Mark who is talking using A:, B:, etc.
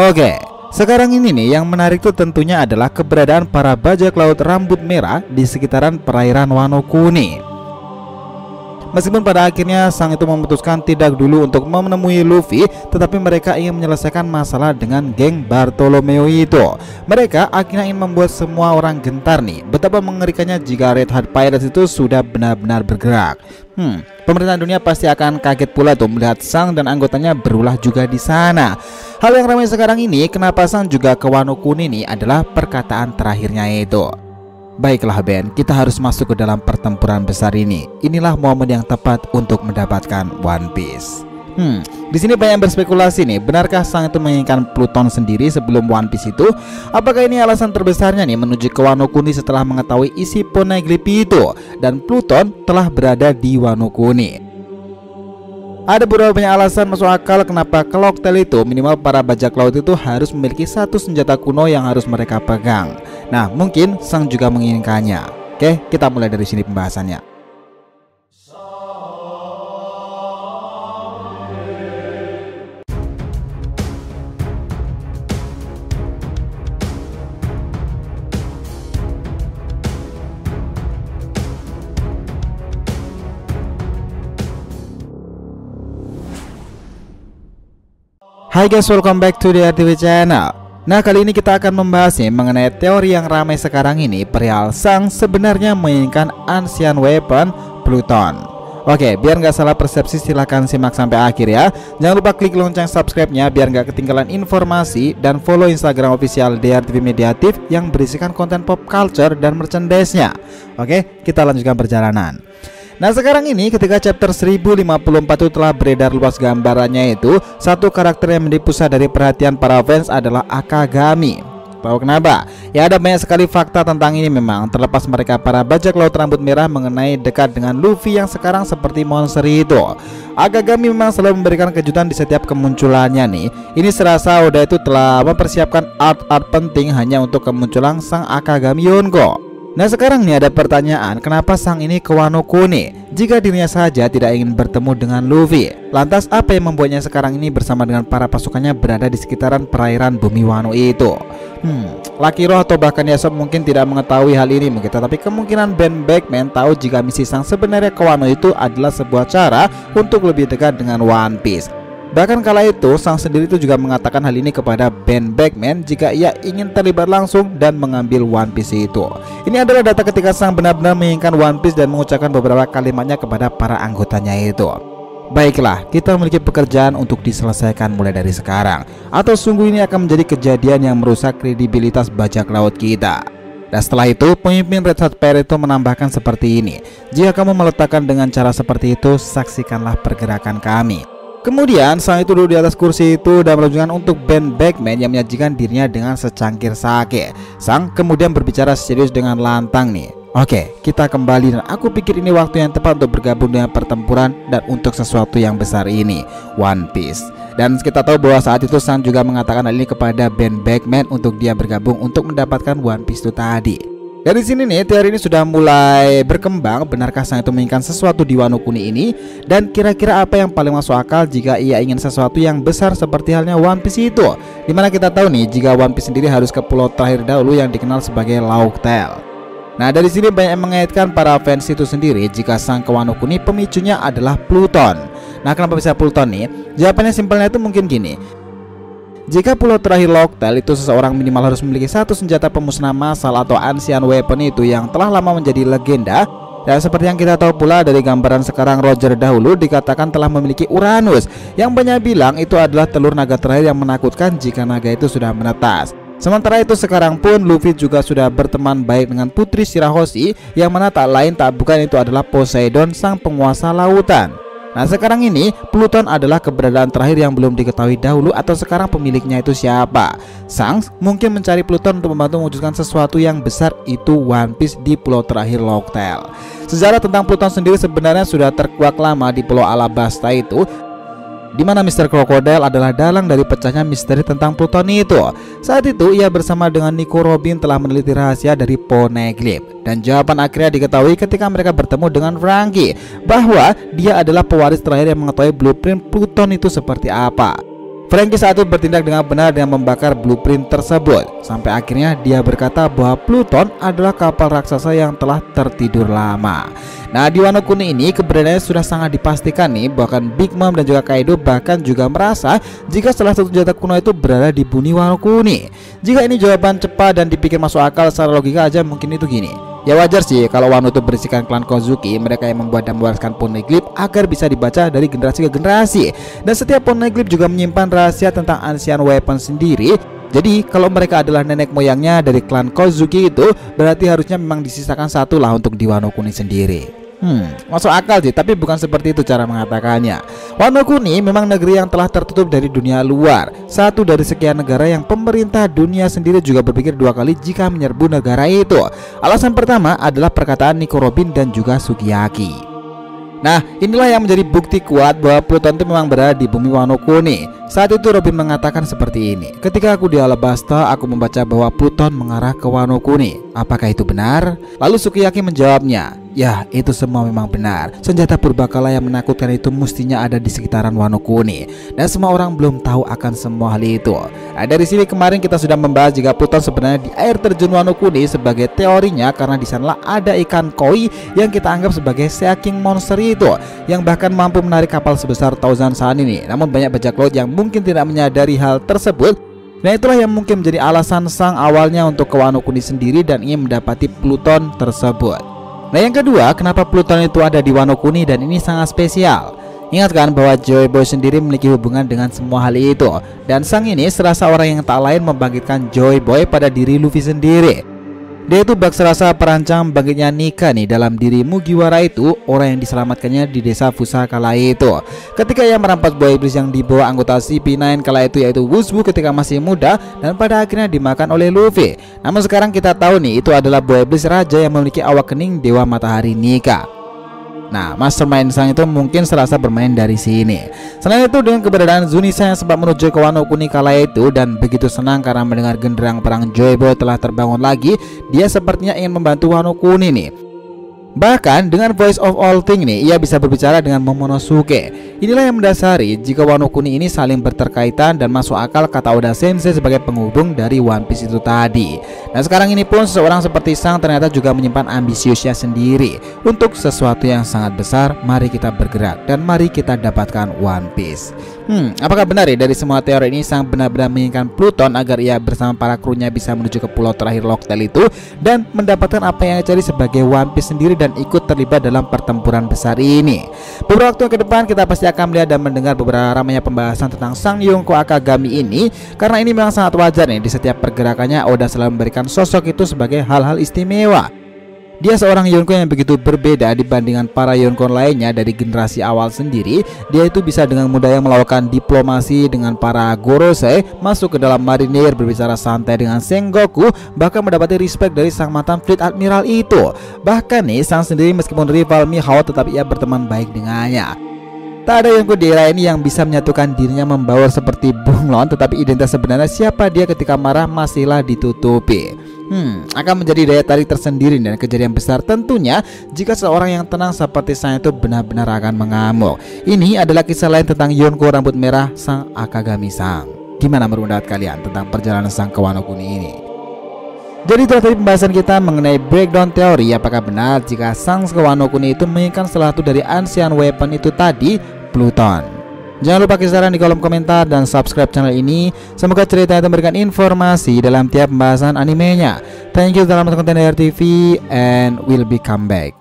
A: Oke, sekarang ini nih yang menarik tuh tentunya adalah keberadaan para bajak laut rambut merah di sekitaran perairan Wano Kuni. Meskipun pada akhirnya sang itu memutuskan tidak dulu untuk menemui Luffy, tetapi mereka ingin menyelesaikan masalah dengan geng Bartolomeo itu. Mereka akhirnya ingin membuat semua orang gentar nih. Betapa mengerikannya jika Red Heart Pirates itu sudah benar-benar bergerak. Pemerintahan dunia pasti akan kaget pula tuh melihat Sang dan anggotanya berulah juga di sana. Hal yang ramai sekarang ini, kenapa Sang juga ke Wano Kuni ini adalah perkataan terakhirnya itu. Baiklah Ben, kita harus masuk ke dalam pertempuran besar ini. Inilah momen yang tepat untuk mendapatkan One Piece. Di sini banyak yang berspekulasi nih, benarkah Sang itu menginginkan Pluton sendiri sebelum One Piece itu? Apakah ini alasan terbesarnya nih menuju ke Wano Kuni setelah mengetahui isi Poneglyph itu dan Pluton telah berada di Wano Kuni? Ada beberapa banyak alasan masuk akal kenapa ke Locktail itu minimal para bajak laut itu harus memiliki satu senjata kuno yang harus mereka pegang. Nah, mungkin Sang juga menginginkannya. Oke, kita mulai dari sini pembahasannya. Hai guys, welcome back to the RTV channel. Nah, kali ini kita akan membahas mengenai teori yang ramai sekarang ini, perihal Sang sebenarnya menginginkan Ancient Weapon Pluton. Oke, biar nggak salah persepsi silahkan simak sampai akhir ya. Jangan lupa klik lonceng subscribe-nya biar nggak ketinggalan informasi, dan follow Instagram official DRTV Mediatif yang berisikan konten pop culture dan merchandise-nya. Oke, kita lanjutkan perjalanan. Nah, sekarang ini ketika chapter 1054 itu telah beredar luas gambarannya itu, satu karakter yang menjadi pusat dari perhatian para fans adalah Akagami. Tahu kenapa? Ya, ada banyak sekali fakta tentang ini memang, terlepas mereka para bajak laut rambut merah mengenai dekat dengan Luffy yang sekarang seperti monster itu. Akagami memang selalu memberikan kejutan di setiap kemunculannya nih. Ini serasa Oda itu telah mempersiapkan art-art penting hanya untuk kemunculan sang Akagami Yonko. Nah, sekarang nih ada pertanyaan, kenapa Sang ini ke Wano Kuni jika dirinya saja tidak ingin bertemu dengan Luffy? Lantas apa yang membuatnya sekarang ini bersama dengan para pasukannya berada di sekitaran perairan bumi Wano itu? Lucky Roh atau bahkan Yasop mungkin tidak mengetahui hal ini begitu, tapi kemungkinan Ben Beckman tahu jika misi Sang sebenarnya ke Wano itu adalah sebuah cara untuk lebih dekat dengan One Piece. Bahkan kala itu Sang sendiri itu juga mengatakan hal ini kepada Ben Beckman jika ia ingin terlibat langsung dan mengambil One Piece itu. Ini adalah data ketika Sang benar-benar menginginkan One Piece dan mengucapkan beberapa kalimatnya kepada para anggotanya itu. Baiklah, kita memiliki pekerjaan untuk diselesaikan mulai dari sekarang, atau sungguh ini akan menjadi kejadian yang merusak kredibilitas bajak laut kita. Dan setelah itu pemimpin Red Heart Pirates itu menambahkan seperti ini, jika kamu meletakkan dengan cara seperti itu, saksikanlah pergerakan kami. Kemudian Sang itu duduk di atas kursi itu dan menunjukkan untuk Ben Beckman yang menyajikan dirinya dengan secangkir sake. Sang kemudian berbicara serius dengan lantang nih. Oke, kita kembali dan aku pikir ini waktu yang tepat untuk bergabung dengan pertempuran dan untuk sesuatu yang besar ini, One Piece. Dan kita tahu bahwa saat itu Sang juga mengatakan hal ini kepada Ben Beckman untuk dia bergabung untuk mendapatkan One Piece itu tadi. Dari sini nih teori ini sudah mulai berkembang, benarkah Sang itu menginginkan sesuatu di Wano Kuni ini, dan kira-kira apa yang paling masuk akal jika ia ingin sesuatu yang besar seperti halnya One Piece itu, dimana kita tahu nih jika One Piece sendiri harus ke pulau terakhir dahulu yang dikenal sebagai Locktail. Nah, dari sini banyak yang mengaitkan para fans itu sendiri jika Sang ke Wano Kuni pemicunya adalah Pluton. Nah, kenapa bisa Pluton nih? Jawabannya simpelnya itu mungkin gini. Jika pulau terakhir Locktail itu seseorang minimal harus memiliki satu senjata pemusnah massal atau Ancient Weapon itu yang telah lama menjadi legenda. Dan seperti yang kita tahu pula dari gambaran sekarang, Roger dahulu dikatakan telah memiliki Uranus, yang banyak bilang itu adalah telur naga terakhir yang menakutkan jika naga itu sudah menetas. Sementara itu sekarang pun Luffy juga sudah berteman baik dengan Putri Shirahoshi, yang mana tak lain tak bukan itu adalah Poseidon, sang penguasa lautan. Nah, sekarang ini Pluton adalah keberadaan terakhir yang belum diketahui dahulu atau sekarang pemiliknya itu siapa. Sang mungkin mencari Pluton untuk membantu mewujudkan sesuatu yang besar, itu One Piece di pulau terakhir Locktail. Sejarah tentang Pluton sendiri sebenarnya sudah terkuak lama di pulau Alabasta itu, di mana Mr. Crocodile adalah dalang dari pecahnya misteri tentang Pluton itu. Saat itu ia bersama dengan Nico Robin telah meneliti rahasia dari Poneglyph, dan jawaban akhirnya diketahui ketika mereka bertemu dengan Franky, bahwa dia adalah pewaris terakhir yang mengetahui blueprint Pluton itu seperti apa. Franky saat itu bertindak dengan benar dengan membakar blueprint tersebut, sampai akhirnya dia berkata bahwa Pluton adalah kapal raksasa yang telah tertidur lama. Nah, di Wano Kuni ini keberadaannya sudah sangat dipastikan nih. Bahkan Big Mom dan juga Kaido bahkan juga merasa jika salah satu senjata kuno itu berada di bumi Wano Kuni. Jika ini jawaban cepat dan dipikir masuk akal secara logika aja, mungkin itu gini. Ya wajar sih kalau Wano itu berisikan klan Kozuki, mereka yang membuat dan mewariskan poneglyph agar bisa dibaca dari generasi ke generasi. Dan setiap poneglyph juga menyimpan rahasia tentang Ancient Weapon sendiri. Jadi kalau mereka adalah nenek moyangnya dari klan Kozuki itu, berarti harusnya memang disisakan satu lah untuk di Wano Kuni sendiri. Masuk akal sih, tapi bukan seperti itu cara mengatakannya. Wano Kuni memang negeri yang telah tertutup dari dunia luar, satu dari sekian negara yang pemerintah dunia sendiri juga berpikir dua kali jika menyerbu negara itu. Alasan pertama adalah perkataan Nico Robin dan juga Sukiyaki. Nah, inilah yang menjadi bukti kuat bahwa Pluton itu memang berada di bumi Wano Kuni. Saat itu Robin mengatakan seperti ini, ketika aku di Alabasta, aku membaca bahwa Pluton mengarah ke Wano Kuni. Apakah itu benar? Lalu Sukiyaki menjawabnya, ya, itu semua memang benar. Senjata purbakala yang menakutkan itu mestinya ada di sekitaran Wano Kuni, dan semua orang belum tahu akan semua hal itu. Nah, dari sini kemarin kita sudah membahas jika Pluton sebenarnya di air terjun Wano Kuni sebagai teorinya, karena di sanalah ada ikan koi yang kita anggap sebagai Sea King monster itu, yang bahkan mampu menarik kapal sebesar Thousand Sun ini. Namun banyak bajak laut yang mungkin tidak menyadari hal tersebut. Nah, itulah yang mungkin menjadi alasan sang awalnya untuk ke Wano Kuni sendiri dan ingin mendapati Pluton tersebut. Nah, yang kedua, kenapa Pluton itu ada di Wano Kuni dan ini sangat spesial. Ingatkan bahwa Joy Boy sendiri memiliki hubungan dengan semua hal itu, dan sang ini serasa orang yang tak lain membangkitkan Joy Boy pada diri Luffy sendiri. Dia itu bak serasa perancang bangkitnya Nika nih dalam diri Mugiwara itu, orang yang diselamatkannya di desa Fusa kala itu. Ketika ia merampas buah iblis yang dibawa anggota CP9 kala itu, yaitu Wusbu ketika masih muda, dan pada akhirnya dimakan oleh Luffy. Namun sekarang kita tahu nih, itu adalah buah iblis raja yang memiliki awak kening Dewa Matahari Nika. Nah, mastermind sang itu mungkin serasa bermain dari sini. Selain itu, dengan keberadaan Zunisa yang sempat menuju ke Wano Kuni kala itu dan begitu senang karena mendengar genderang perang Joy Boy telah terbangun lagi, dia sepertinya ingin membantu Wano Kuni nih. Bahkan dengan Voice of All Thing nih, ia bisa berbicara dengan Momonosuke. Inilah yang mendasari jika Wano Kuni ini saling berterkaitan dan masuk akal kata Oda Sensei sebagai penghubung dari One Piece itu tadi. Dan sekarang ini pun seseorang seperti Sang ternyata juga menyimpan ambisiusnya sendiri untuk sesuatu yang sangat besar. Mari kita bergerak dan mari kita dapatkan One Piece. Apakah benar ya dari semua teori ini Sang benar-benar menginginkan Pluton agar ia bersama para krunya bisa menuju ke pulau terakhir Locktail itu dan mendapatkan apa yang dicari sebagai One Piece sendiri dan ikut terlibat dalam pertempuran besar ini? Beberapa waktu ke depan kita pasti akan melihat dan mendengar beberapa ramainya pembahasan tentang Sang Yonko Akagami ini, karena ini memang sangat wajar nih, di setiap pergerakannya Oda selalu memberikan sosok itu sebagai hal-hal istimewa. Dia seorang Yonko yang begitu berbeda dibandingkan para Yonko lainnya dari generasi awal sendiri. Dia itu bisa dengan mudahnya melakukan diplomasi dengan para Gorosei, masuk ke dalam marinir, berbicara santai dengan Sengoku, bahkan mendapati respect dari sang mantan Fleet Admiral itu. Bahkan nih, Sang sendiri meskipun rival Mihawk tetapi ia berteman baik dengannya. Tak ada Yonko di era ini yang bisa menyatukan dirinya membaur seperti bunglon, tetapi identitas sebenarnya siapa dia ketika marah masihlah ditutupi. Akan menjadi daya tarik tersendiri dan kejadian besar tentunya jika seorang yang tenang seperti Sang itu benar-benar akan mengamuk. Ini adalah kisah lain tentang Yonko rambut merah Sang Akagami Sang. Gimana menurut pendapat kalian tentang perjalanan Sang ke Wano Kuni ini? Jadi itu tadi pembahasan kita mengenai breakdown teori apakah benar jika Sang ke Wano Kuni itu menginginkan salah satu dari Ancient Weapon itu tadi, Pluton. Jangan lupa kasih saran di kolom komentar dan subscribe channel ini. Semoga cerita itu memberikan informasi dalam tiap pembahasan animenya. Thank you telah menonton RTV and we'll be come back.